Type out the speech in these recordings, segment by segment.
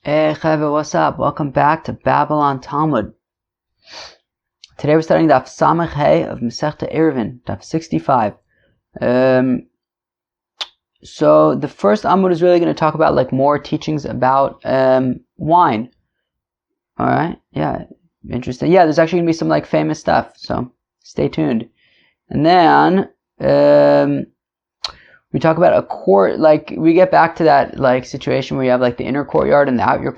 Hey Cheve, what's up? Welcome back to Babylon Talmud. Today we're studying Daf Samach Hey of Masechta Ayruvin, Daf 65. So the first Amud is really going to talk about more teachings about wine. Alright, yeah, interesting. Yeah, there's actually going to be some famous stuff, so stay tuned. And then we talk about a court, we get back to that situation where you have the inner courtyard and the outer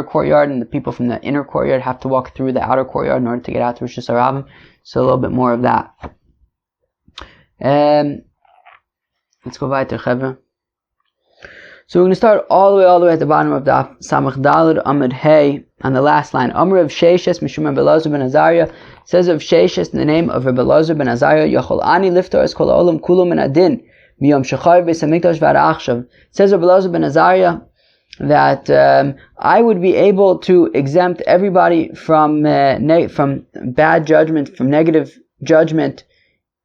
courtyard, and the people from the inner courtyard have to walk through the outer courtyard in order to get out to Rosh Hashanah. So a little bit more of that. Let's go weiter, Chevra. So we're going to start all the way at the bottom of the Samach Daled Amud Hey on the last line. Amr of Sheishes Mishum Rabbi Elazar ben Azariah says of Sheishes in the name of Rabbi Elazar ben Azariah, Yachol Ani Liftar Es Kol Olam Kulum Min Adin. Says Rabbi Elazar ben Azariah that I would be able to exempt everybody from bad judgment, from negative judgment,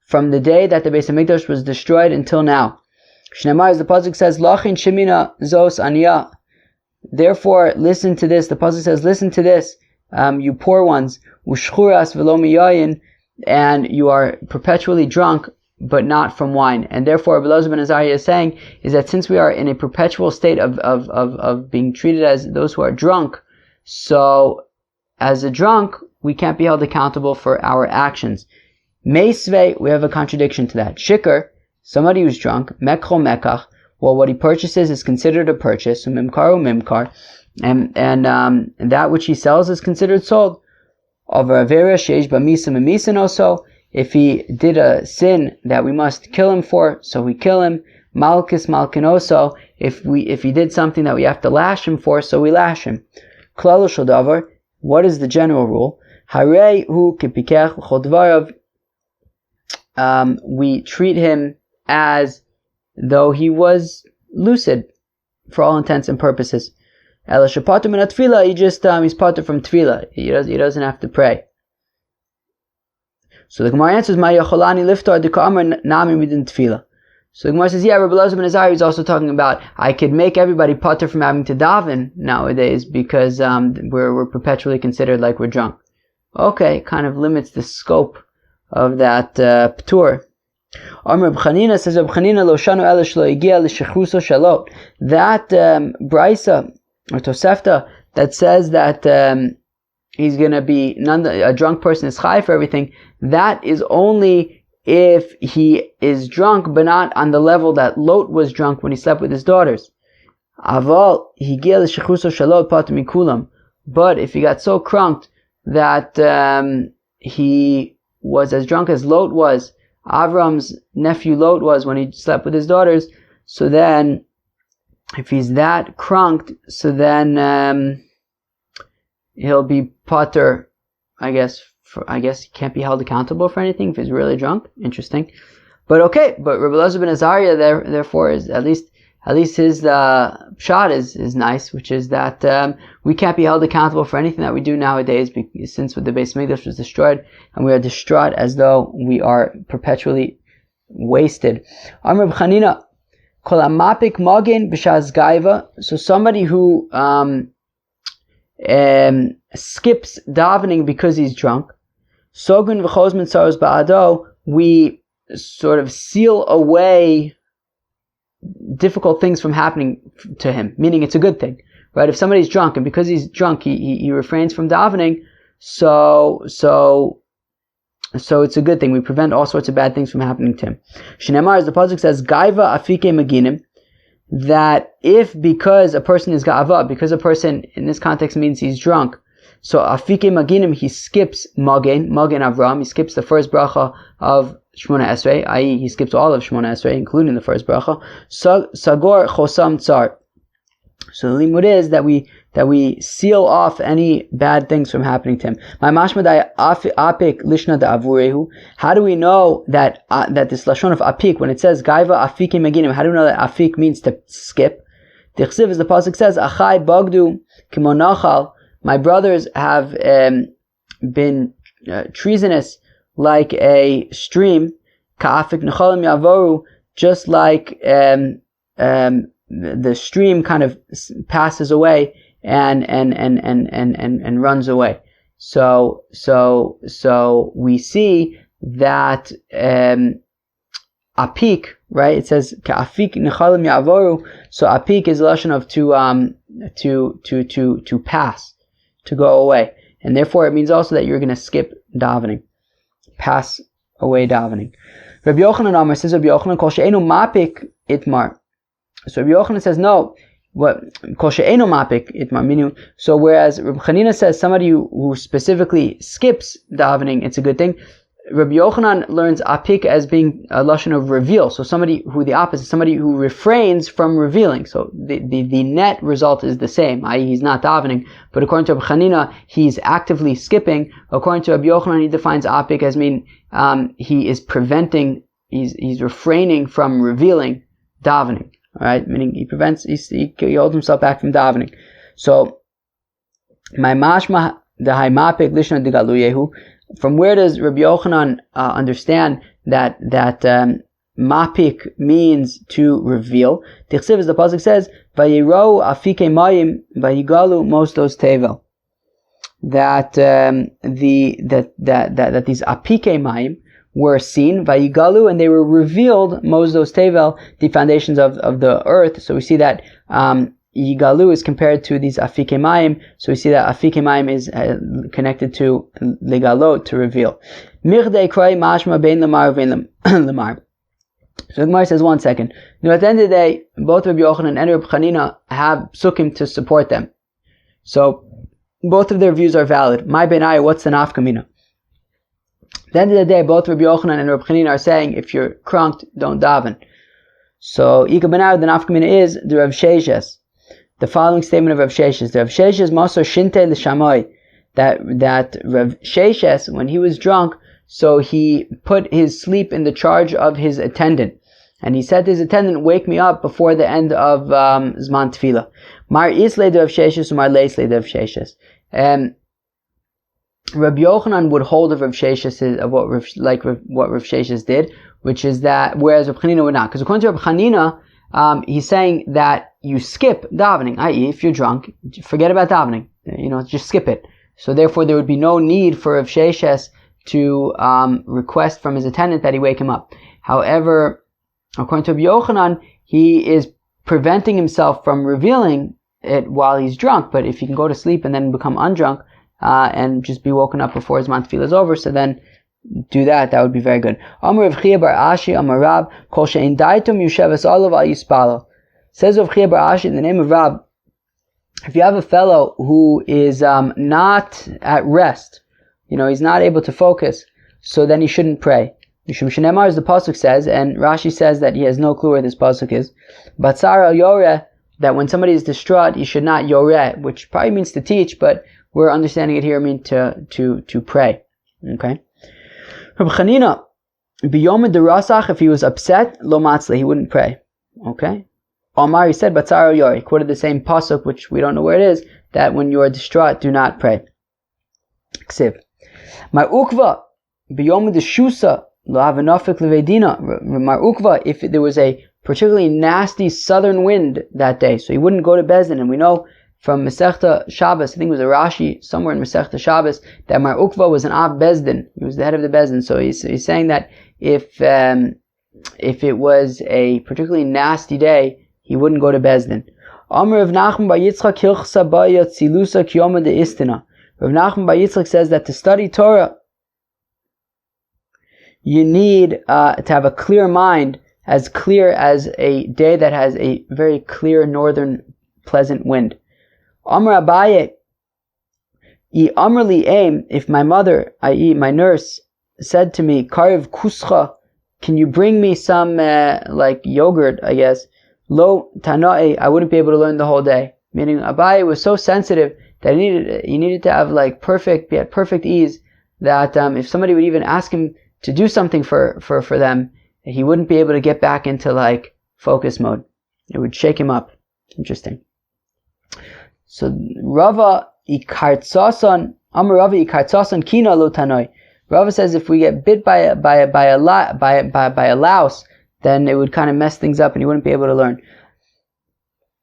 from the day that the Beis Hamikdash was destroyed until now. Shneimar, as the pasuk says, Lachin Shemina Zos Aniya. Therefore, listen to this. The pasuk says, listen to this, you poor ones. Ushchuras v'lo miyayin, and you are perpetually drunk, but not from wine. And therefore, Rabbi Elazar ben Azariah is saying is that since we are in a perpetual state of being treated as those who are drunk, so as a drunk, we can't be held accountable for our actions. Meisvei, we have a contradiction to that. Shikar, somebody who's drunk, mekho mekach, well, what he purchases is considered a purchase, mimkar mimkar, and that which he sells is considered sold. Over avera sheish b'misa memisin also. If he did a sin that we must kill him for, so we kill him. Malchus malkinoso, if he did something that we have to lash him for, so we lash him. Klal shel davar, what is the general rule? Harei hu kipikech l'chol dvarav, we treat him as though he was lucid for all intents and purposes. Ela shepater min tefillah, he's pater from tefillah. He doesn't have to pray. So the Gemara answers, "Ma yacholani liftar dekamar nami midin tefillah." So the Gemara says, "Yeah, Rabbi Elazar ben Azariah is also talking about I could make everybody pater from having to daven nowadays because we're perpetually considered like we're drunk." Okay, kind of limits the scope of that ptur. Amr Reb Chanina says, "Reb Chanina lo shanu ela shlo igia l'shechruso shalot." That brisa or tosefta that says that he's going to be a drunk person is chai for everything. That is only if he is drunk, but not on the level that Lot was drunk when he slept with his daughters. Aval higia l'shechruso shalot pater mikulam. But if he got so crunked that he was as drunk as Lot was, Avram's nephew Lot was when he slept with his daughters, so then if he's that crunked, so then he'll be pater, I guess he can't be held accountable for anything if he's really drunk. Interesting. But okay, but Rabbi Elazar ben Azariah therefore is at least his pshat is nice, which is that we can't be held accountable for anything that we do nowadays, since the Beis Hamikdash was destroyed, and we are distraught as though we are perpetually wasted. Amr Reb Chanina, kol amapik magin b'shaz gaiva. So somebody who skips davening because he's drunk, sogun v'chozmin saros ba'ado, we sort of seal away difficult things from happening to him, meaning it's a good thing, right? If somebody's drunk and because he's drunk he refrains from davening, so it's a good thing. We prevent all sorts of bad things from happening to him. Shneimar, as the pasuk says, gaiva afike maginim, that if because a person is ga'ava, because a person in this context means he's drunk, so afike maginim, he skips magen Avram, he skips the first bracha of Shmona Esrei, i.e. he skips all of Shmona Esrei, including the first bracha. Sagor chosam tsar. So the limud is that we seal off any bad things from happening to him. My mashmadai apik lishna da avurehu. How do we know that this lashon of apik, when it says gaiva afike maginim, how do we know that afik means to skip? The chsiv, as the pasuk says, achai bagdu kimonachal. My brothers have been treasonous like a stream, ka'afik nechalim yavoru, just like the stream kind of passes away and runs away. So we see that apik, right? It says ka'afik nechalim ya'avoru. So apik is a lashon of to pass, to go away, and therefore it means also that you're going to skip davening, pass away davening. Rabbi Yochanan Amar says, Rabbi Yochanan kol she'enu mapik itmar. So Rabbi Yochanan says no. What kol she'enu mapik itmar, meaning, so whereas Rabbi Chanina says somebody who specifically skips davening, it's a good thing. Rabbi Yochanan learns apik as being a lashon of reveal. So somebody who the opposite, somebody who refrains from revealing. So the net result is the same, i.e. he's not davening. But according to Rabbi Chanina, he's actively skipping. According to Rabbi Yochanan, he defines apik as mean he is preventing, he's refraining from revealing davening. Alright, meaning he holds himself back from davening. So my mashma the haimapik lishna de galuyehu. From where does Rabbi Yochanan understand that mapik means to reveal? Tichsiv, as the pasuk says, vayirou afike mayim vayigalu mosdos tevel. That these apike mayim were seen vayigalu, and they were revealed mosdos tevel, the foundations of the earth. So we see that Yigalu is compared to these afike mayim, so we see that afike mayim is connected to legalot, to reveal. Mirdei kroi mashma bein lamar vein lamar. So the Gemara says, 1 second. Now at the end of the day, both Rabbi Yochanan and Rabbi Chanina have psukim to support them. So both of their views are valid. My benai, what's the nafkamina? At the end of the day, both Rabbi Yochanan and Rabbi Chanina are saying, if you're crunked, don't daven. So Ika benai, the nafkamina is the Rav Sheshes. The following statement of Rav Sheshes: the Rav Sheshes maso shinte l'shamoi, that Rav Sheshes, when he was drunk, so he put his sleep in the charge of his attendant, and he said to his attendant, "Wake me up before the end of Zman Tefillah." Mar isle de Rav Sheshes, mar leisle de Rav Sheshes. Rabbi Yochanan would hold of Rav Sheshes, of what Rav Sheshes did, which is that, whereas Rav Chanina would not, because according to Rav Chanina, he's saying that you skip davening, i.e. if you're drunk, forget about davening, just skip it. So therefore there would be no need for Rav Sheshes to request from his attendant that he wake him up. However, according to Rabbi Yochanan, he is preventing himself from revealing it while he's drunk, but if he can go to sleep and then become undrunk, and just be woken up before his Zman Tefillah is over, so then do that would be very good. Amar Rav Chia bar Ashi, Amar Rab, Kol she'en daitum yusheves olav al yispalo. Says Rav Chia bar Ashi, in the name of Rab, if you have a fellow who is not at rest, he's not able to focus, so then he shouldn't pray. Mishum shenemar, as the pasuk says, and Rashi says that he has no clue where this pasuk is. Batzar al yoreh, that when somebody is distraught, you should not yoreh, which probably means to teach, but we're understanding it here mean to pray. Okay. Rabbi Chanina, biyom derasach, if he was upset, lo matzle, he wouldn't pray. Okay. Omar, he said, batzar yori, quoted the same pasuk, which we don't know where it is, that when you are distraught, do not pray. Ksiv. Mar ukva, biyom deshusa, lo havenofik levedina. Mar ukva, if there was a particularly nasty southern wind that day, so he wouldn't go to Bezdin, and we know from Masechta Shabbos, I think it was a Rashi somewhere in Masechta Shabbos, that Mar Ukva was an Av Bezdin. He was the head of the Bezdin. So he's saying that if it was a particularly nasty day, he wouldn't go to Bezdin. Amr Rav Nachman bar Yitzchak hilchsa baya tzilusa kiyoma de istina. Rav Nachman bar Yitzchak says that to study Torah, you need to have a clear mind, as clear as a day that has a very clear northern pleasant wind. Amr Abaye, Amrli aim, if my mother, i.e. my nurse, said to me, Karev kuscha, can you bring me some like yogurt, I guess, lo tanae, I wouldn't be able to learn the whole day. Meaning Abaye was so sensitive that he needed to have be at perfect ease, that if somebody would even ask him to do something for them, he wouldn't be able to get back into focus mode. It would shake him up. Interesting. So Rava ikartsasan, Amar Rava ikartsasan kina lo tanoi. Rava says if we get bit by a louse, then it would kind of mess things up and he wouldn't be able to learn.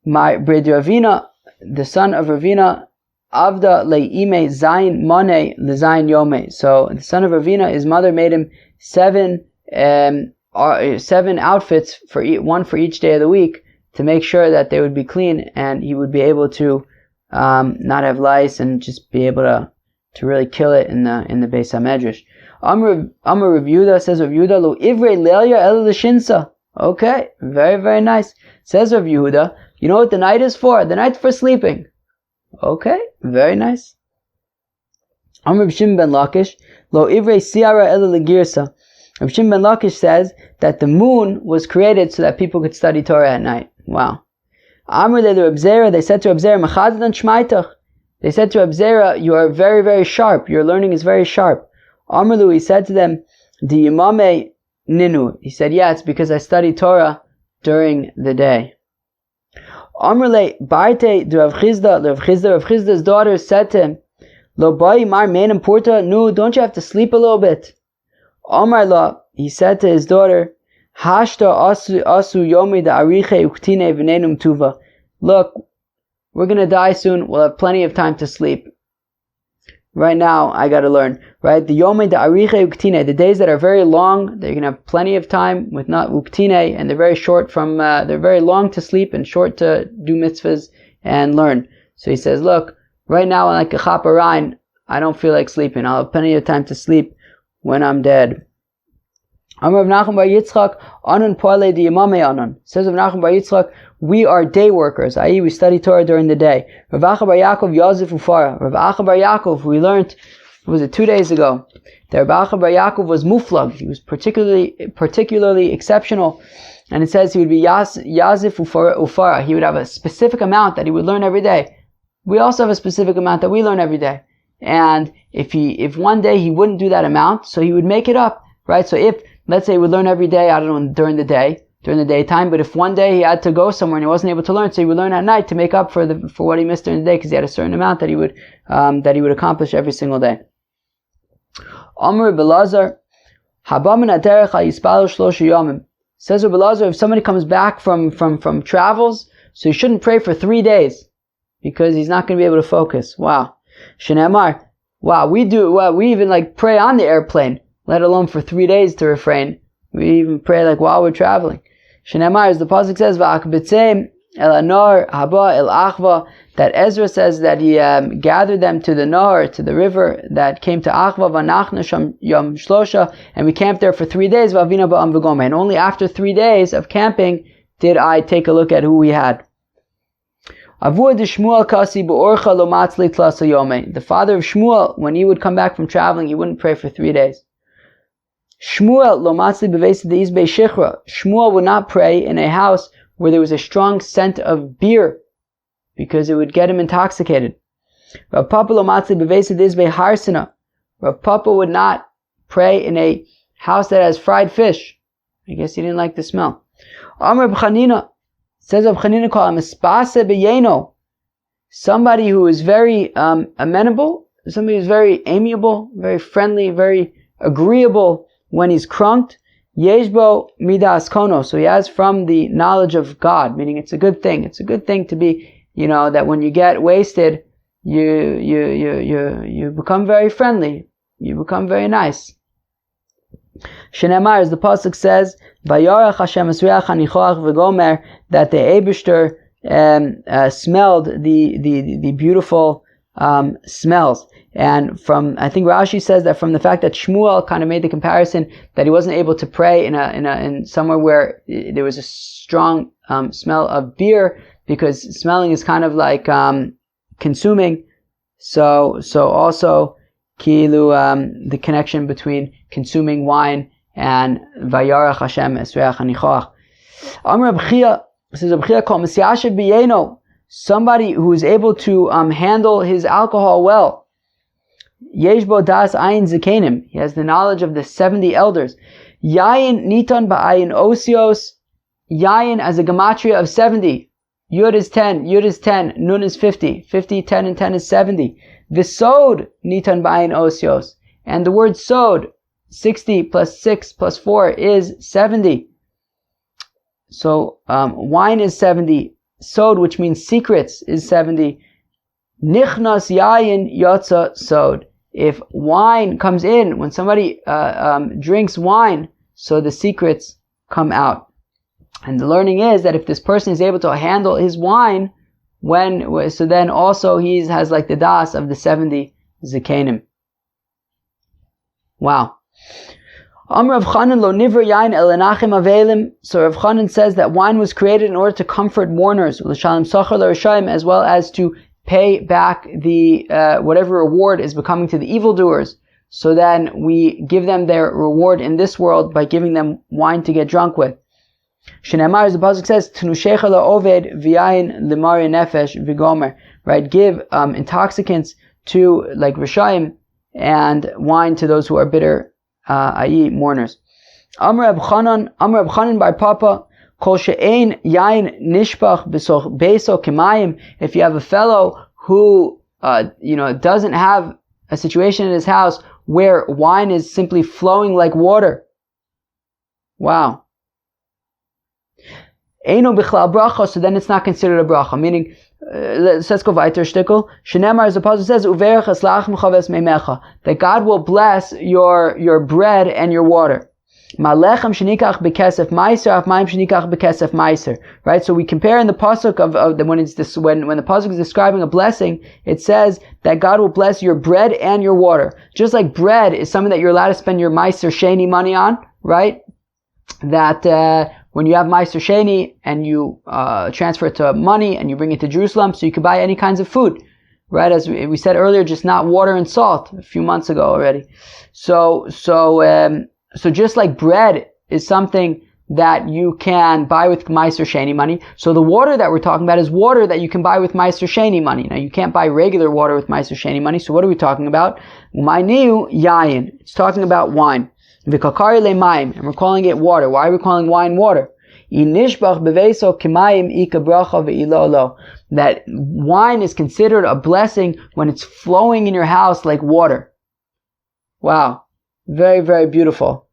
My Brid Ravina, the son of Ravina, Avda le'ime zayin mone lezayin yome. So the son of Ravina, his mother made him 7 outfits one for each day of the week to make sure that they would be clean and he would be able to not have lice and just be able to really kill it in the Beis HaMedrash. Amar Rav Yehuda, says Rav Yehuda, lo ivrei leilya el l'shinsa. Okay, very, very nice. Says Rav Yehuda, you know what the night is for? The night's for sleeping. Okay, very nice. Amar Rav Shimon ben Lakish, lo ivrei siara el l'girsa. Rav Shimon ben Lakish says that the moon was created so that people could study Torah at night. Wow. Amar le Reb Zera, they said to Reb Zera, mechaddan shmaitach. They said to Reb Zera, you are very, very sharp. Your learning is very sharp. Amar lu, he said to them, di yimame ninu. He said, yeah, it's because I study Torah during the day. Amar le Barte de Rav Chizda, Rav Chizda's daughter said to him, lo bai mar menim porta, no, don't you have to sleep a little bit? Amar la, he said to his daughter, hashta asu yomi da ariche uktine v'nenum tuva. Look, we're going to die soon. We'll have plenty of time to sleep. Right now, I got to learn. Right? The yomi da ariche uktine, the days that are very long, they're going to have plenty of time with not uktine, and they're very short they're very long to sleep and short to do mitzvahs and learn. So he says, look, right now, like a chaparine, I don't feel like sleeping. I'll have plenty of time to sleep when I'm dead. Amar Rav Nachman bar Yitzchak, anon poale di yimame anon. Says Rav Nachman bar Yitzchak, we are day workers, i.e. we study Torah during the day. Rav Acha bar Yaakov Yazif Ufara. Rav Acha bar Yaakov, we learned, was it 2 days ago, that Rav Acha bar Yaakov was muflag. He was particularly exceptional. And it says he would be Yazif Ufara. He would have a specific amount that he would learn every day. We also have a specific amount that we learn every day. And if one day he wouldn't do that amount, so he would make it up, right? So if, let's say he would learn every day, I don't know, during the daytime, but if one day he had to go somewhere and he wasn't able to learn, so he would learn at night to make up for what he missed during the day, because he had a certain amount that he would accomplish every single day. Amr Belazar, Haba min haderech yispal shlosha yomim. Says Rabbi Elazar, if somebody comes back from travels, so he shouldn't pray for 3 days, because he's not going to be able to focus. Wow. Shenemar, wow, we even like pray on the airplane, let alone for 3 days to refrain. We even pray like while we're traveling. Shenemar, as the pasuk says, va'akbetzem el anor haba el achva, that Ezra says that he gathered them to the Nahar, to the river that came to Achva, v'nachna sham yom shlosha, and we camped there for 3 days, v'avina ba'am v'goma, and only after 3 days of camping did I take a look at who we had. The father of Shmuel, when he would come back from traveling, he wouldn't pray for 3 days. Shmuel would not pray in a house where there was a strong scent of beer, because it would get him intoxicated. Rav Papa would not pray in a house that has fried fish. I guess he didn't like the smell. Amr B'chanina, says Reb Chanina, call him espase b'yeno, somebody who is very amenable, somebody who's very amiable, very friendly, very agreeable when he's crunked. Yeshbo midas kono, so he has from the knowledge of God, meaning it's a good thing. It's a good thing to be, that when you get wasted, you become very friendly, you become very nice. Shenemar, as the pasuk says, Vayarach Hashem esriach hanichoach v'gomer, that the Eibishter smelled the beautiful smells. And I think Rashi says that from the fact that Shmuel kind of made the comparison that he wasn't able to pray in somewhere where there was a strong smell of beer, because smelling is kind of like consuming. So also kilu the connection between consuming wine and Vayarach Hashem esreach hanichoach. Amr Abchia, says Abchia, called Mesiashev b'yeno, somebody who is able to handle his alcohol well. Yeshbo das ayin zikenim, he has the knowledge of the 70 elders. Yayin niton ba'ayin osios, yayin as a gematria of 70. Yud is 10, Nun is 50, 10 and 10 is 70. Visod nitan ba'ayin osios, and the word sod, 60 plus 6 plus 4 is 70. So wine is 70, sod, which means secrets, is 70. Nichnas yayin yotza sod. If wine comes in, when somebody drinks wine, so the secrets come out. And the learning is that if this person is able to handle his wine, so then also he has like the das of the 70 zikanim. Wow. Amr Rav Chanan lo nivra yain el enachem avelim. So Rav Chanan says that wine was created in order to comfort mourners, l'shalem sachar l'rashayim, as well as to pay back the whatever reward is becoming to the evildoers. So then we give them their reward in this world by giving them wine to get drunk with. Shneimar, as the pasuk says, "Tnushecha la'oved v'yayin limari nefesh v'gomer." Right, give intoxicants to like rishayim and wine to those who are bitter, i.e., mourners. Amr Reb Chanan bar Papa. Kol she'ein yayin nishpach b'soch beiso kemayim. If you have a fellow who doesn't have a situation in his house where wine is simply flowing like water. Wow. Eino bichlal bracha, so then it's not considered a bracha. Meaning, let's go weiter shtickle. Shenemar, as the pasuk says, uverach eslach mechaves meimecha, that God will bless your bread and your water. Malechem shenikach bekesef meiser, af maim shenikach bekesef meiser. Right. So we compare in the pasuk when the pasuk is describing a blessing, it says that God will bless your bread and your water. Just like bread is something that you're allowed to spend your meiser sheni money on, right? That when you have meiser sheni and you transfer it to money and you bring it to Jerusalem, so you can buy any kinds of food. Right, as we said earlier, just not water and salt a few months ago already. So just like bread is something that you can buy with Meiser Sheni money, so the water that we're talking about is water that you can buy with Meiser Sheni money. Now you can't buy regular water with Meiser Sheni money, so what are we talking about? Umayniu yayin. It's talking about wine. V'kakari le'mayim, and we're calling it water. Why are we calling wine water? Inishbach beveso kemayim ika bracha ve'ilolo. That wine is considered a blessing when it's flowing in your house like water. Wow. Very, very beautiful.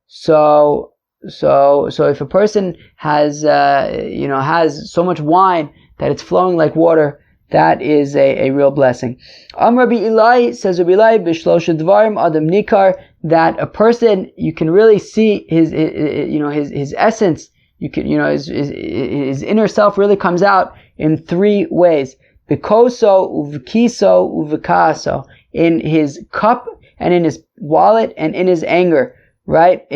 So if a person has so much wine that it's flowing like water, that is a real blessing. Rabbi Eli says, Rabbi Eli b'shlosha dvarim adam nikar, that a person, you can really see his essence. You can, his inner self really comes out in three ways: bikoso, uvkiso, uvkaso, in his cup, and in his wallet, and in his anger, right?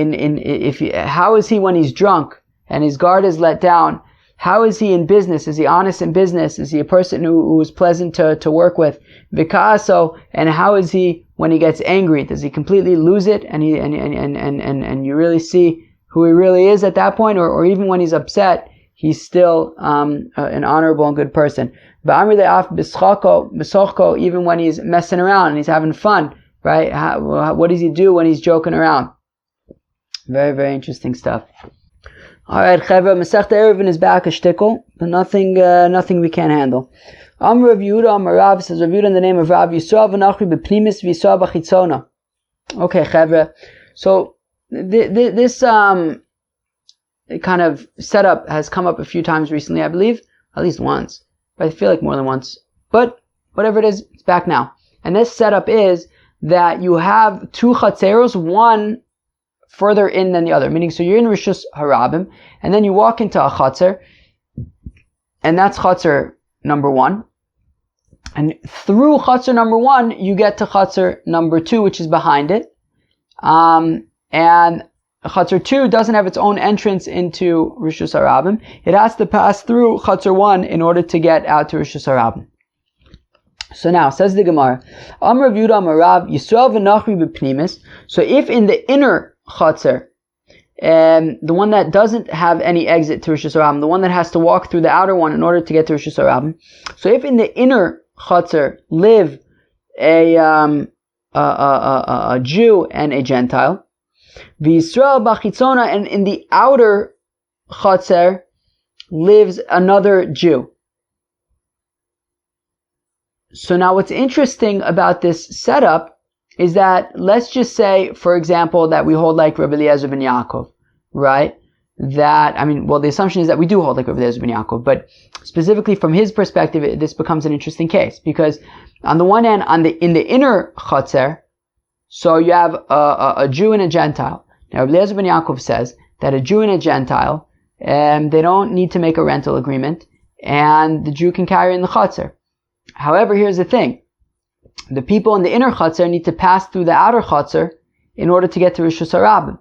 How is he when he's drunk and his guard is let down? How is he in business? Is he honest in business? Is he a person who is pleasant to work with? Vikaso, and how is he when he gets angry? Does he completely lose it and you really see who he really is at that point, or even when he's upset, he's still an honorable and good person. Even when he's messing around and he's having fun. Right? What does he do when he's joking around? Very, very interesting stuff. Alright, Chevra, Masechta Ayruvin is back a shtickle, but nothing we can't handle. Amr Rav Yehuda, Amr Rav, says Rav Yehuda in the name of Rav, Yisrael v'nachri b'pnimis v'yisrael b'chitzona. Okay, Chevra. So, this kind of setup has come up a few times recently, I believe. At least once. But I feel like more than once. But, whatever it is, it's back now. And this setup is that you have two chatzeros, one further in than the other. Meaning, so you're in Rishus Harabim, and then you walk into a chatzer, and that's chatzer number 1. And through chatzer number 1, you get to chatzer number 2, which is behind it. And chatzer 2 doesn't have its own entrance into Rishus Harabim. It has to pass through chatzer 1 in order to get out to Rishus Harabim. So now, says the Gemara, Amr Rav Yehuda Amar Rav, Yisrael v'nachri b'pnimis. So if in the inner chatzer, the one that doesn't have any exit to Rishus Harabim, the one that has to walk through the outer one in order to get to Rishus Harabim. So if in the inner chatzer live a Jew and a Gentile, v'Yisrael b'chitzona, and in the outer chatzer lives another Jew. So now what's interesting about this setup is that, let's just say, for example, that we hold like Rabbi Eliezer ben Yaakov, right? that, the assumption is that we do hold like Rabbi Eliezer ben Yaakov, but specifically from his perspective, this becomes an interesting case, because on the one hand, in the inner chatzer, so you have a Jew and a Gentile. Now Rabbi Eliezer ben Yaakov says that a Jew and a Gentile, they don't need to make a rental agreement, and the Jew can carry in the chatzer. However, here's the thing. The people in the inner chatzer need to pass through the outer chatzer in order to get to Rishus HaRabim.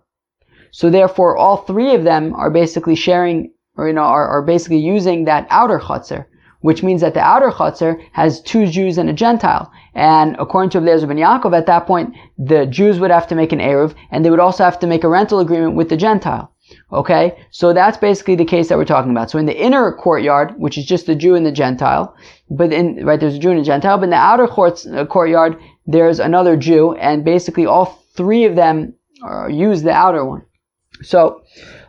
So therefore, all three of them are basically sharing, are basically using that outer chatzer, which means that the outer chatzer has two Jews and a Gentile. And according to Rabbi Eliezer ben Yaakov, at that point, the Jews would have to make an Eruv, and they would also have to make a rental agreement with the Gentile. Okay? So that's basically the case that we're talking about. So in the inner courtyard, which is just the Jew and the Gentile, there's a Jew and a Gentile, but in the outer courtyard, there's another Jew, and basically all three of them use the outer one. So,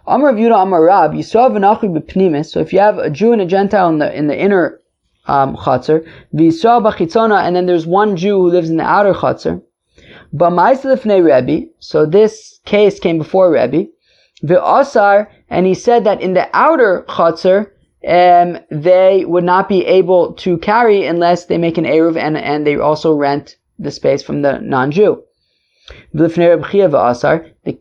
Amar Rav Yehuda Amar Rab, Yisrael v'Nachri b'Pnimis. So if you have a Jew and a Gentile in the inner chatzer, v'Yisrael b'Chitzona, and then there's one Jew who lives in the outer chatzer. B'Ma'aseh lefnei Rebbe. So this case came before Rebbe. V'Asar, and he said that in the outer chatzer, they would not be able to carry unless they make an Eruv and they also rent the space from the non-Jew. The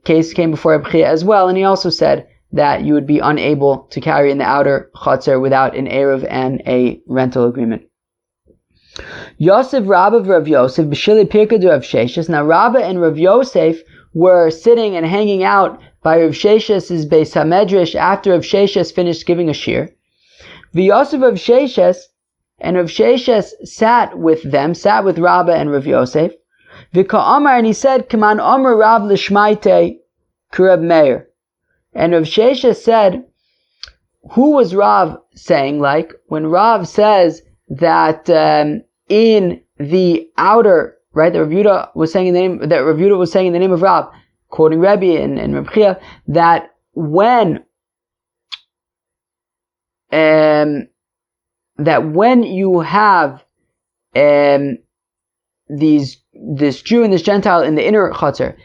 case came before Reb Chia as well, and he also said that you would be unable to carry in the outer chatzer without an Eruv and a rental agreement. Yosef Rabba Rav Yosef b'shili pirka de Rav Sheshes. Now Rabba and Rav Yosef were sitting and hanging out by Rav Sheshes's Beis HaMedrash after Rav Sheshes finished giving a shir. V'Yosef Rav Sheshes, and Rav Sheshes sat with Rabba and Rav Yosef. V'ka'amar, and he said, Kaman Amar Rav l'shmaite Reb Meir. And Rav Sheshes said, who was Rav saying like? When Rav says that in the outer, right, that Rav Yehuda was saying in the name of Rav, quoting Rebbe and Reb Chia, that when you have this Jew and this Gentile in the inner chutzner,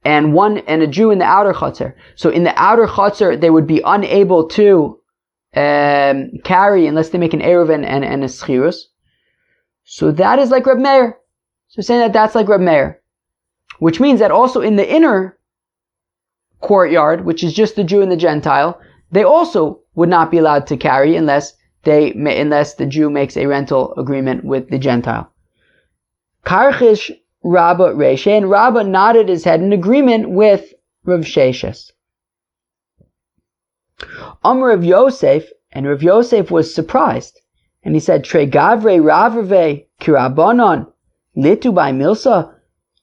and a Jew in the outer chutzner. So in the outer chutzner, they would be unable to carry unless they make an Eruv and a schirus. So that is like Reb Meir. So saying that that's like Reb Meir, which means that also in the inner courtyard, which is just the Jew and the Gentile, they also would not be allowed to carry unless the Jew makes a rental agreement with the Gentile. Karchish Rabba Reisha, and Rabba nodded his head in agreement with Rav Sheshes. Amar Rav Yosef, and Rav Yosef was surprised, and he said, Tre Gavre Ravrave Kirabanon Litu by Milsa.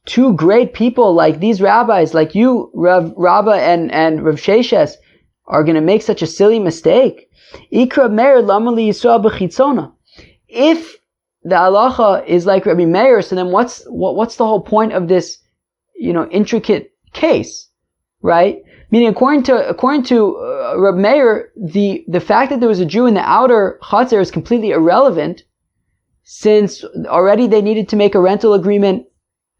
Two great people like these rabbis, like you, Rabba and Rav Sheshes, are going to make such a silly mistake. Ikra Meir Lamali Yisrael B'chitzona. If the halacha is like Rabbi Meir, so then what's the whole point of this, intricate case, right? Meaning, according to Rabbi Meir, the fact that there was a Jew in the outer chatzar is completely irrelevant, since already they needed to make a rental agreement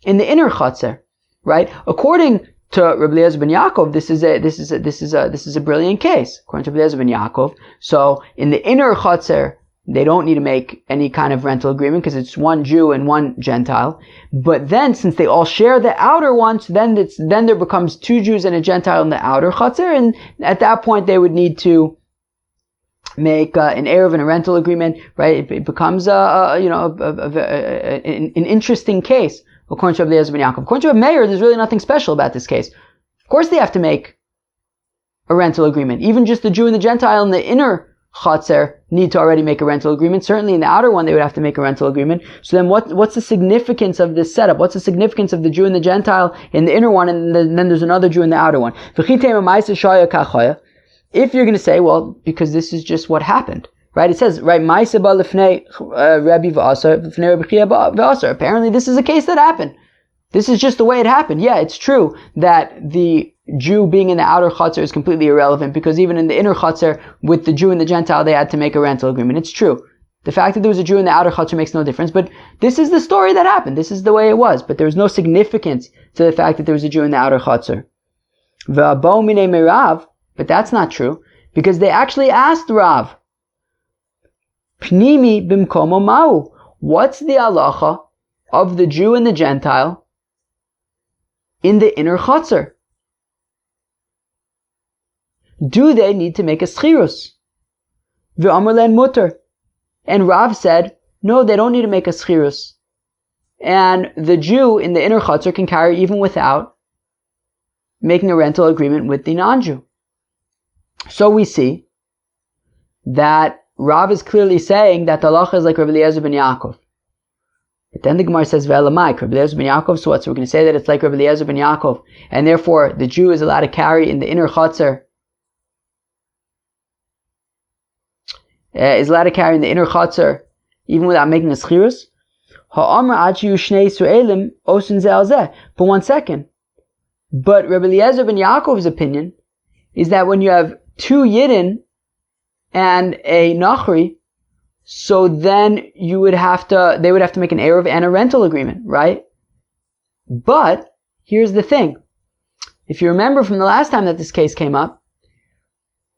in the inner chatzar, right? According to Rabbi Eliezer ben Yaakov, this is a brilliant case. According to Rabbi Eliezer ben Yaakov, so in the inner chatzar, they don't need to make any kind of rental agreement because it's one Jew and one Gentile. But then, since they all share the outer one, so then there becomes two Jews and a Gentile in the outer chutzner, and at that point they would need to make an Eruv and a rental agreement, right? It becomes an interesting case according to Rabbi Eliezer ben Yaakov. According to Rabbi Meir, there's really nothing special about this case. Of course, they have to make a rental agreement. Even just the Jew and the Gentile in the inner Chatzer need to already make a rental agreement. Certainly in the outer one they would have to make a rental agreement. So then what's the significance of this setup? What's the significance of the Jew and the Gentile in the inner one, and then there's another Jew in the outer one? If you're going to say, well, because this is just what happened, right? It says, right, apparently this is a case that happened. This is just the way it happened. Yeah, it's true that the Jew being in the outer chutzner is completely irrelevant, because even in the inner chutzner with the Jew and the Gentile, they had to make a rental agreement. It's true. The fact that there was a Jew in the outer chutzner makes no difference, but this is the story that happened. This is the way it was, but there was no significance to the fact that there was a Jew in the outer chutzner. But that's not true, because they actually asked Rav, Pnimi bimkomo mau. What's the halacha of the Jew and the Gentile in the inner chatzer? Do they need to make a schirus? V'amar len mutter. And Rav said, no, they don't need to make a schirus. And the Jew in the inner chutzner can carry even without making a rental agreement with the non-Jew. So we see that Rav is clearly saying that the halacha is like Rabbi Eliezer ben Yaakov. But then the Gemara says, Ve'elamai, Rabbi Eliezer ben Yaakov, so what? So we're going to say that it's like Rabbi Eliezer ben Yaakov, and therefore the Jew is allowed to carry in the inner chutzner, even without making a schirus. But one second. But Rabbi Eliezer ben Yaakov's opinion is that when you have two Yidden and a Nachri, so then they would have to make an Eruv and a rental agreement, right? But here's the thing. If you remember from the last time that this case came up,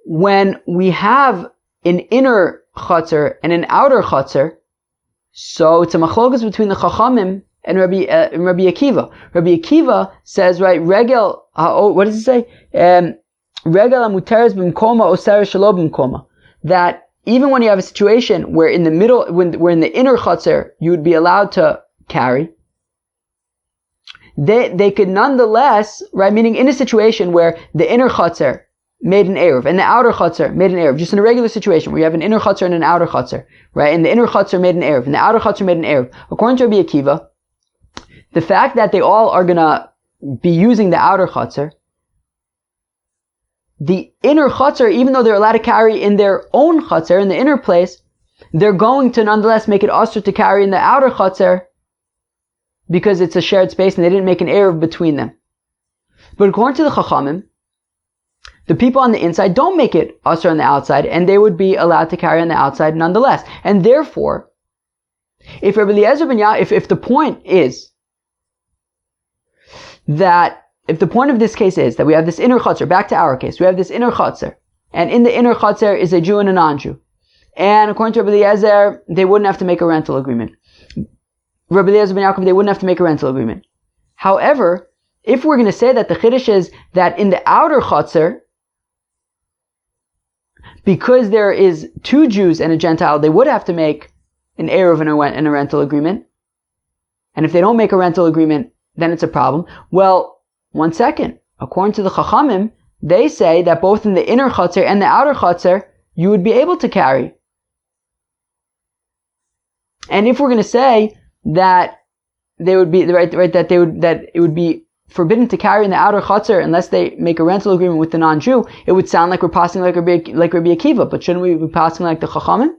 when we have an inner chutzner and an outer chutzner, so it's a machlokas between the Chachamim and Rabbi Akiva. Rabbi Akiva says, right, regel, what does it say? Regel amuteres b'mkoma oser shelo b'mkoma. That even when you have a situation where in the middle, where in the inner chutzner you would be allowed to carry, they could nonetheless, right, meaning in a situation where the inner chutzner made an Eruv, and the outer chutzner made an Eruv, just in a regular situation where you have an inner chutzner and an outer chutzner, right? And the inner chutzner made an Eruv, and the outer chutzner made an Eruv. According to Rabbi Akiva, the fact that they all are gonna be using the outer chutzner, the inner chutzner, even though they're allowed to carry in their own chutzner, in the inner place, they're going to nonetheless make it usher to carry in the outer chutzner, because it's a shared space and they didn't make an Eruv between them. But according to the Chachamim, the people on the inside don't make it usher on the outside, and they would be allowed to carry on the outside nonetheless. And therefore, if Rabbi Eliezer ben Yaakov, if the point is that, if the point of this case is that we have this inner chutzner, back to our case, we have this inner chutzner, and in the inner chutzner is a Jew and a non-Jew. And according to Rabbi Eliezer, they wouldn't have to make a rental agreement. Rabbi Eliezer ben Yaakov, they wouldn't have to make a rental agreement. However, if we're going to say that the chiddush is that in the outer chutzner, because there is two Jews and a Gentile, they would have to make an Eruv and a rental agreement. And if they don't make a rental agreement, then it's a problem. Well, one second. According to the Chachamim, they say that both in the inner chutzner and the outer chutzner, you would be able to carry. And if we're going to say that they would be that it would be forbidden to carry in the outer chutzner unless they make a rental agreement with the non-Jew, it would sound like we're passing like Rabbi Akiva, but shouldn't we be passing like the Chachamim?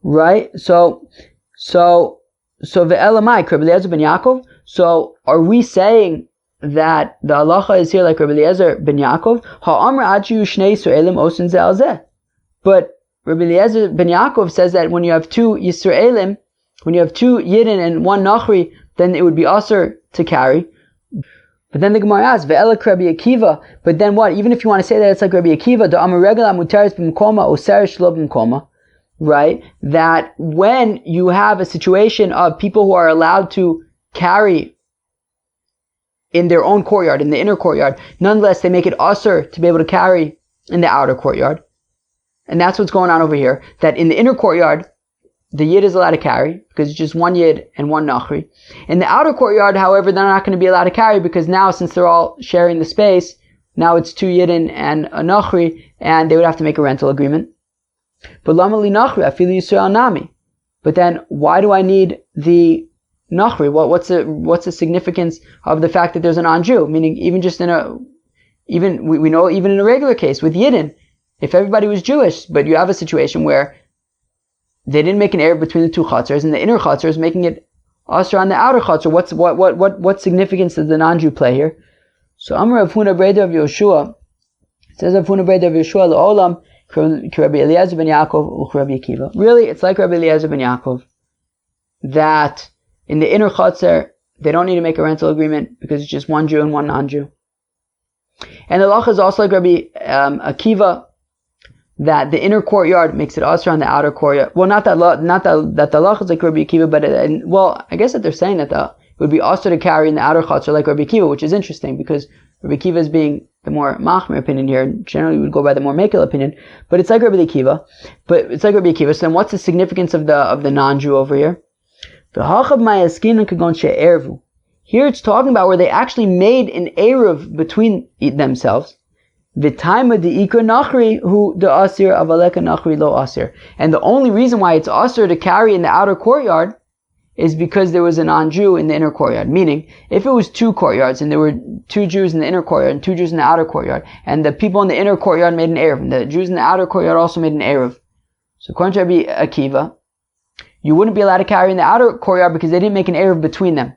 Right? So ve'elamai, Rabbi Eliezer ben Yaakov. So are we saying that the halacha is here like Rabbi Eliezer ben Yaakov? Ha'amr achu shnei Yisraelim osin ze al zeh. But Rabbi Eliezer ben Yaakov says that when you have two Yisraelim, when you have two Yidden and one Nachri, then it would be usher to carry. But then the Gemara asks, Ve'elak Rabbi Akiva, but then what? Even if you want to say that it's like Rabbi Akiva, the Amar Regala Mutaris B'mkoma Oser Shlo B'mkoma, right? That when you have a situation of people who are allowed to carry in their own courtyard, in the inner courtyard, nonetheless they make it usher to be able to carry in the outer courtyard. And that's what's going on over here. That in the inner courtyard, the Yid is allowed to carry, because it's just one Yid and one Nachri. In the outer courtyard, however, they're not going to be allowed to carry, because now, since they're all sharing the space, now it's two Yidin and a Nachri, and they would have to make a rental agreement. But Lamali Nachri, Afilu Yisrael Nami. But then, why do I need the Nachri? What's the significance of the fact that there's a non-Jew? Meaning, even just we know even in a regular case, with Yidin, if everybody was Jewish, but you have a situation where they didn't make an error between the two chutzers, and the inner chutzer is making it usher on the outer chutzer. What significance does the non-Jew play here? So Amar Rav Huna Breda of Yoshua, it says Rav Huna Breda of Yoshua L'olam Rabbi Eliezer ben Yaakov Rabbi Akiva. Really, it's like Rabbi Eliezer ben Yaakov, that in the inner chutzer they don't need to make a rental agreement because it's just one Jew and one non-Jew. And the halacha is also like Rabbi Akiva, that the inner courtyard makes it asr on the outer courtyard. Well, not that the halacha is like Rabbi Akiva, but I guess that they're saying that it would be asr to carry in the outer chatzer like Rabbi Akiva, which is interesting because Rabbi Akiva is being the more machmir opinion here. Generally, we would go by the more makil opinion, but it's like Rabbi Akiva. So then, what's the significance of the non-Jew over here? Here it's talking about where they actually made an eruv between themselves. V'taima de'ikra nachri hu de'asir avaleka nachri lo asir. And the only reason why it's asir to carry in the outer courtyard is because there was a non-Jew in the inner courtyard. Meaning, if it was two courtyards and there were 2 Jews in the inner courtyard and 2 Jews in the outer courtyard, and the people in the inner courtyard made an eruv, and the Jews in the outer courtyard also made an eruv. So according to Rabbi Akiva, you wouldn't be allowed to carry in the outer courtyard because they didn't make an eruv between them.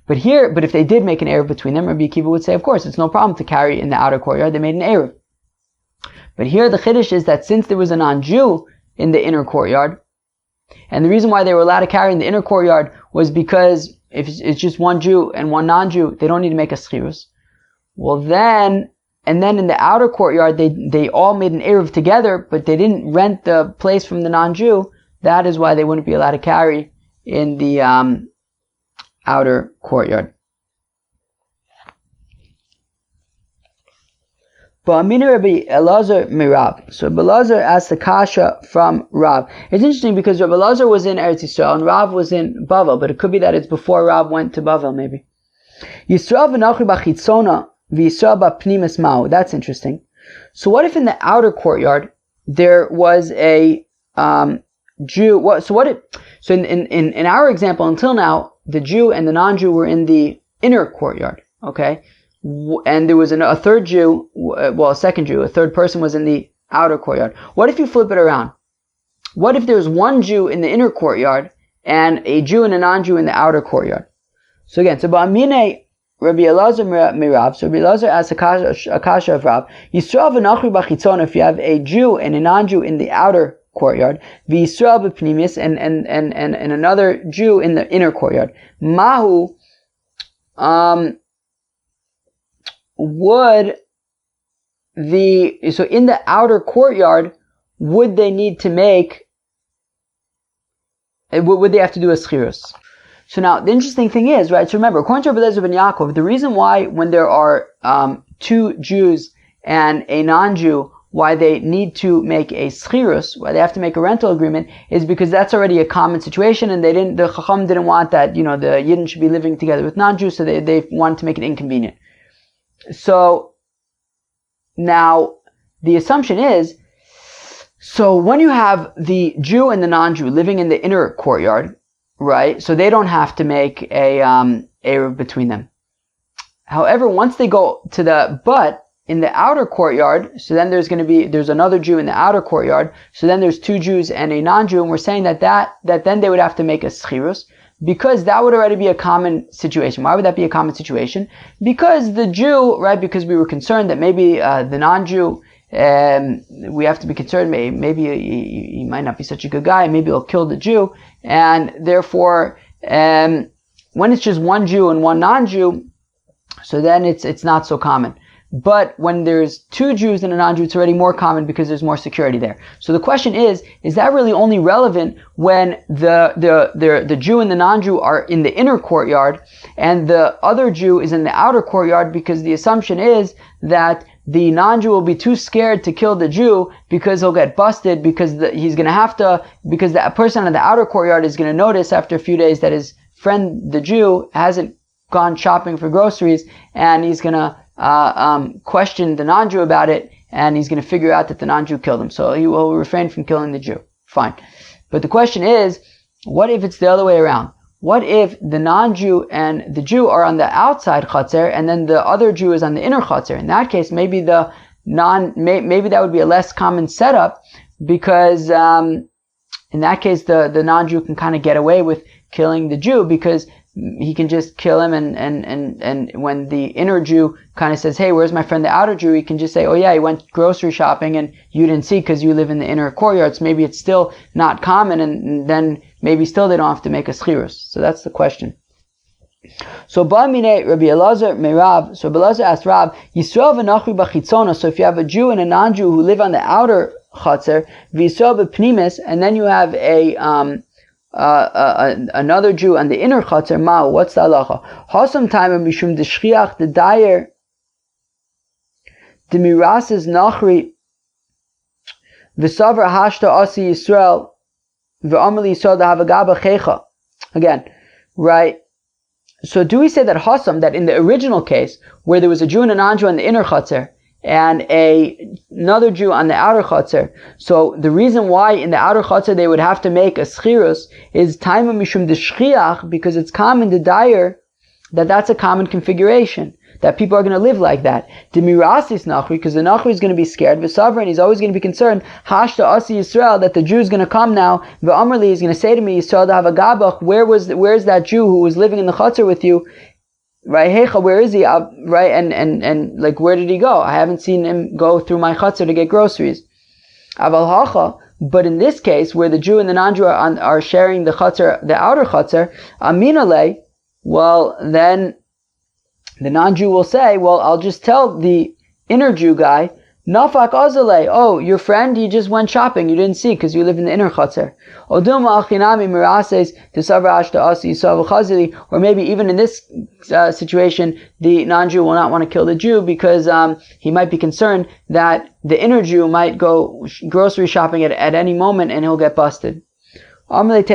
But if they did make an eruv between them, Rabbi Akiva would say, of course, it's no problem to carry in the outer courtyard. They made an eruv. But here the chiddush is that since there was a non-Jew in the inner courtyard, and the reason why they were allowed to carry in the inner courtyard was because if it's just one Jew and one non-Jew, they don't need to make a schirus. Well then in the outer courtyard, they all made an eruv together, but they didn't rent the place from the non-Jew. That is why they wouldn't be allowed to carry in the outer courtyard. Ba'amina Rabbi Elazar mirav. So Rabbi Elazar asked the kasha from Rav. It's interesting because Rabbi Elazar was in Eretz Yisrael and Rav was in Bavel, but it could be that it's before Rav went to Bavel, maybe. Yisrael v'nachri b'chitzona v'Yisrael b'pnimis ma'u. That's interesting. So what if in the outer courtyard there was a Jew? So in our example until now, the Jew and the non-Jew were in the inner courtyard, okay? And there was a third Jew, a second Jew, a third person was in the outer courtyard. What if you flip it around? What if there's one Jew in the inner courtyard and a Jew and a non-Jew in the outer courtyard? So again, Ba'amine Rabbi Elazar mirav. So Rabbi Elazar asks a kasha of Rav. Yisrael v'nachri b'chitzon. If you have a Jew and a non-Jew in the outer courtyard, v'Yisrael b'pnimis, and another Jew in the inner courtyard. Mahu, so in the outer courtyard, would they need to would they have to do a schirus? So now, the interesting thing is, right, so remember, according to Rabbi Eliezer ben Yaakov, the reason why when there are 2 Jews and a non-Jew, why they need to make a schirus, why they have to make a rental agreement, is because that's already a common situation, and the Chacham didn't want that, the Yidden should be living together with non-Jews, so they wanted to make it inconvenient. So now the assumption is, so when you have the Jew and the non-Jew living in the inner courtyard, right? So they don't have to make a eruv between them. However, once they go but in the outer courtyard, so then there's another Jew in the outer courtyard. So then there's 2 Jews and a non-Jew, and we're saying that then they would have to make a schirus, because that would already be a common situation. Why would that be a common situation? Because the Jew, right, because we were concerned that maybe the non-Jew, we have to be concerned, maybe he might not be such a good guy, maybe he'll kill the Jew, and therefore, when it's just one Jew and one non-Jew, so then it's not so common. But when there's 2 Jews and a non-Jew, it's already more common because there's more security there. So the question is that really only relevant when the Jew and the non-Jew are in the inner courtyard and the other Jew is in the outer courtyard, because the assumption is that the non-Jew will be too scared to kill the Jew because he'll get busted, because because the person in the outer courtyard is going to notice after a few days that his friend, the Jew, hasn't gone shopping for groceries, and he's going to question the non-Jew about it, and he's going to figure out that the non-Jew killed him. So he will refrain from killing the Jew. Fine. But the question is, what if it's the other way around? What if the non-Jew and the Jew are on the outside chatzer, and then the other Jew is on the inner chatzer? In that case, maybe that would be a less common setup, because in that case the non-Jew can kind of get away with killing the Jew, because he can just kill him, and when the inner Jew kind of says, hey, where's my friend the outer Jew, he can just say, oh yeah, he went grocery shopping and you didn't see because you live in the inner courtyard. So maybe it's still not common, and then maybe still they don't have to make a schirus. So that's the question. So Ba'amine Rabbi Elazar Meirav. So Rabbi Elazar asked Rav, Yisrael v'nachri b'chitzona. So if you have a Jew and a non-Jew who live on the outer chatzer, v'Yisrael b'pnimis, and then you have another Jew on the inner chatzer. Ma, what's the halacha? Hasam time mishum d'shchiach the dayer d'mirases nachri v'savar hashta asi Yisrael v'amali Yisrael d'havagaba checha. Again, right? So do we say that Hasam, that in the original case, where there was a Jew and a non-Jew on the inner Chatzar, and another Jew on the outer Chatzar, so the reason why in the outer Chatzar they would have to make a Schirus is Taima Mishum D'Shchiach, because it's common to dire that's a common configuration, that people are going to live like that. Demirasis Nachri, because the Nachri is going to be scared, V'Savra, he's always going to be concerned, Hashta Asi Yisrael, that the Jew is going to come now, V'Amrli is going to say to me, Yisrael D'Havagabach, where's that Jew who was living in the Chatzar with you? Right, Hecha, where is he? Right, and like, where did he go? I haven't seen him go through my Chatzar to get groceries. Aval Hacha, but in this case, where the Jew and the non-Jew are sharing the Chatzar, the outer Chatzar, Aminale, well, then the non-Jew will say, well, I'll just tell the inner Jew guy, Nafak Azale, oh, your friend, he just went shopping, you didn't see because you live in the inner Chatzar. Or maybe even in this situation, the non-Jew will not want to kill the Jew because he might be concerned that the inner Jew might go grocery shopping at any moment and he'll get busted. So Rav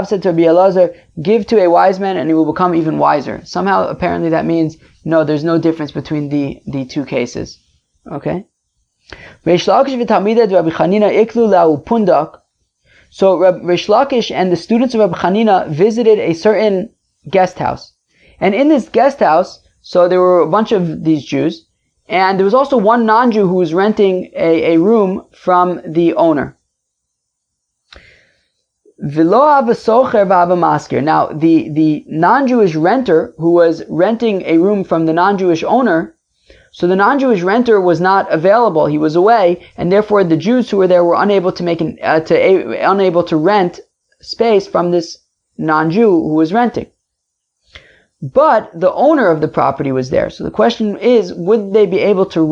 said to Rabbi Elazar, give to a wise man and he will become even wiser. Somehow, apparently that means, no, there's no difference between the two cases. Okay? So Rish Lakish and the students of Rabbi Chanina visited a certain guest house. And in this guest house, so there were a bunch of these Jews, and there was also one non-Jew who was renting a room from the owner. Now, the non-Jewish renter who was renting a room from the non-Jewish owner, so the non-Jewish renter was not available; he was away, and therefore the Jews who were there were unable to unable to rent space from this non-Jew who was renting. But the owner of the property was there. So the question is, would they be able to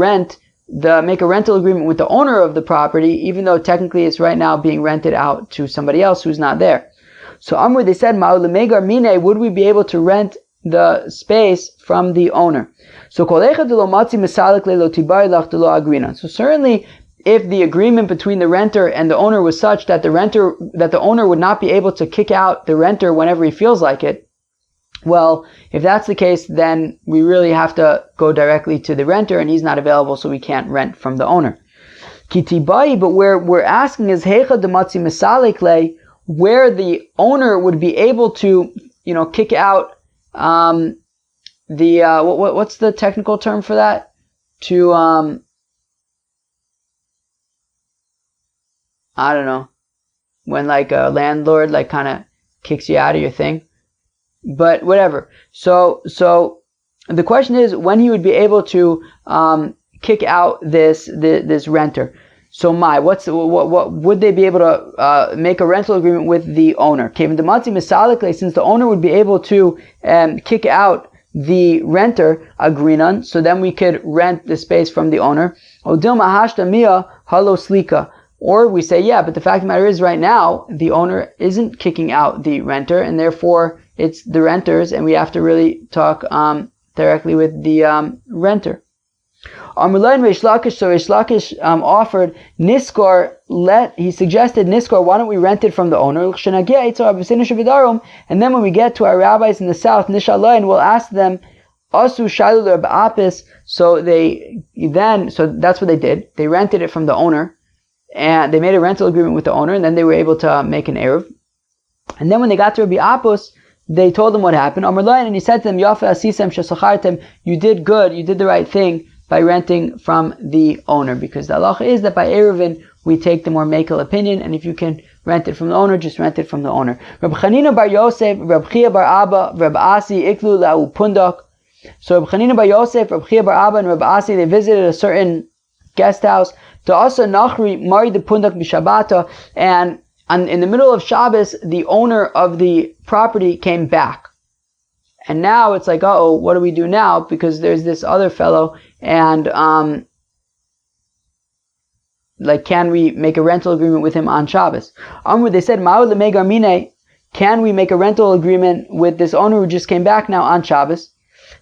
make a rental agreement with the owner of the property, even though technically it's right now being rented out to somebody else who's not there? So Amr, they said, would we be able to rent the space from the owner? So certainly, if the agreement between the renter and the owner was such that the owner would not be able to kick out the renter whenever he feels like it, well, if that's the case, then we really have to go directly to the renter, and he's not available, so we can't rent from the owner. Kitibai, but where we're asking is Hecha Dematzi Misalekle, where the owner would be able to, kick out what's the technical term for that? To I don't know, when like a landlord like kind of kicks you out of your thing. But whatever. So the question is when he would be able to kick out this renter. So what would they be able to make a rental agreement with the owner? Since the owner would be able to kick out the renter, agrinan, so then we could rent the space from the owner. Or we say, yeah, but the fact of the matter is right now the owner isn't kicking out the renter, and therefore it's the renters, and we have to really talk directly with the renter. So Rish Lakish offered Niskor, he suggested Niskor, why don't we rent it from the owner? And then when we get to our rabbis in the south, Nishallah, and we'll ask them, Asu Shailul Apis, so that's what they did. They rented it from the owner, and they made a rental agreement with the owner, and then they were able to make an Eruv. And then when they got to Rabbi Apos, they told him what happened. And he said to them, Yafa asisem shesachartem, you did good, you did the right thing by renting from the owner. Because the halacha is that by Ayruvin, we take the more makel opinion, and if you can rent it from the owner, just rent it from the owner. Rabbi Chanina bar Yosef, Rabbi Chia bar Abba, Rabbi Asi, Iklu la'u pundak. So Rabbi Chanina bar Yosef, Rabbi Chia bar Abba, and Rabbi Asi, they visited a certain guest house. To also Nachri married the pundak b'Shabbata, and in the middle of Shabbos, the owner of the property came back. And now it's like, oh, what do we do now? Because there's this other fellow, and like, can we make a rental agreement with him on Shabbos? They said, can we make a rental agreement with this owner who just came back now on Shabbos?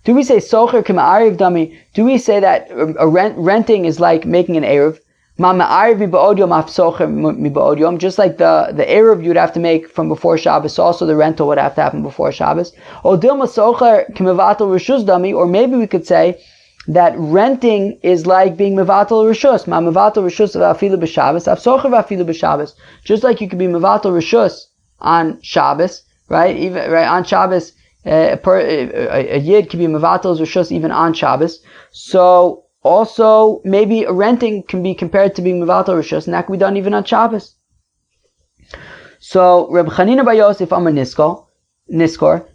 Do we say socher k'ma'ariv dami? Do we say that renting is like making an Eruv? Just like the Eruv you'd have to make from before Shabbos, also the rental would have to happen before Shabbos. Or maybe we could say that renting is like being mevatel rishus. Ma mevatel rishus v'afilu b'Shabbos, av socher v'afilu b'Shabbos. Just like you could be mevatel rishus on Shabbos, right? Even right on Shabbos, a yid can be mevatel rishus even on Shabbos. So also maybe a renting can be compared to being mevatel rishus, and that can be done even on Shabbos. So Reb Chanina bar Yosef Amar Niskor.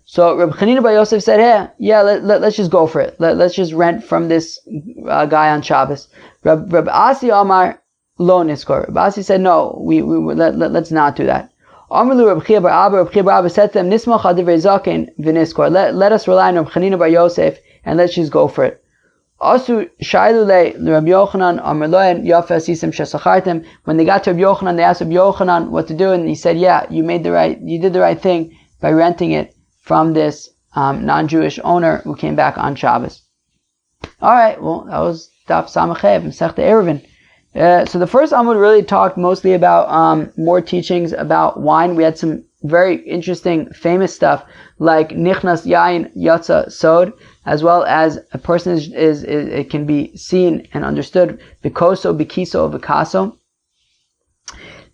So Reb Chanina bar Yosef said, "Hey, yeah, let's just go for it. Let's just rent from this guy on Shabbos." Reb Asi Amar Lo Niskor. Reb Asi said, "No, let's not do that." Amalu Reb Chia bar Abba. Reb Chia bar Abba said to them, "Nismach adivrei zaken v'niskor." Let us rely on Reb Chanina bar Yosef and let's just go for it. Asu shailule Reb Yochanan Amar Loen Yafa Asisim Shesachartem. When they got to Reb Yochanan, they asked Reb Yochanan what to do, and he said, "Yeah, you did the right thing by renting it from this non-Jewish owner who came back on Shabbos." Alright, well, that was Daf Samachev and Sechta Ayruvin. So the first Amud really talked mostly about more teachings about wine. We had some very interesting, famous stuff like Nichnas Yain Yatza Sod, as well as a person it can be seen and understood Bikoso, Bikiso, Vikaso.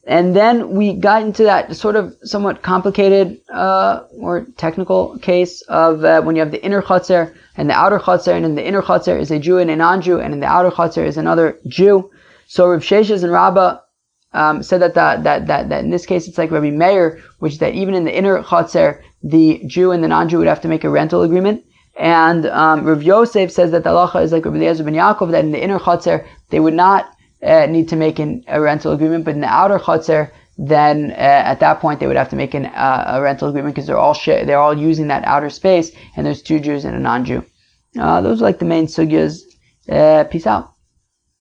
And then we got into that sort of somewhat complicated or technical case of when you have the inner chatzer and the outer chatzer, and in the inner chatzer is a Jew and a non-Jew, and in the outer chatzer is another Jew. So Rav Sheshes and Rabbah said that in this case it's like Rabbi Meir, which is that even in the inner chatzer, the Jew and the non-Jew would have to make a rental agreement. And Rav Yosef says that the halacha is like Rabbi Eliezer ben Yaakov, that in the inner chatzer they would not need to make a rental agreement, but in the outer chotzer, then at that point they would have to make a rental agreement because they're all using that outer space, and there's two Jews and a non-Jew. Those are like the main sugyas. Peace out.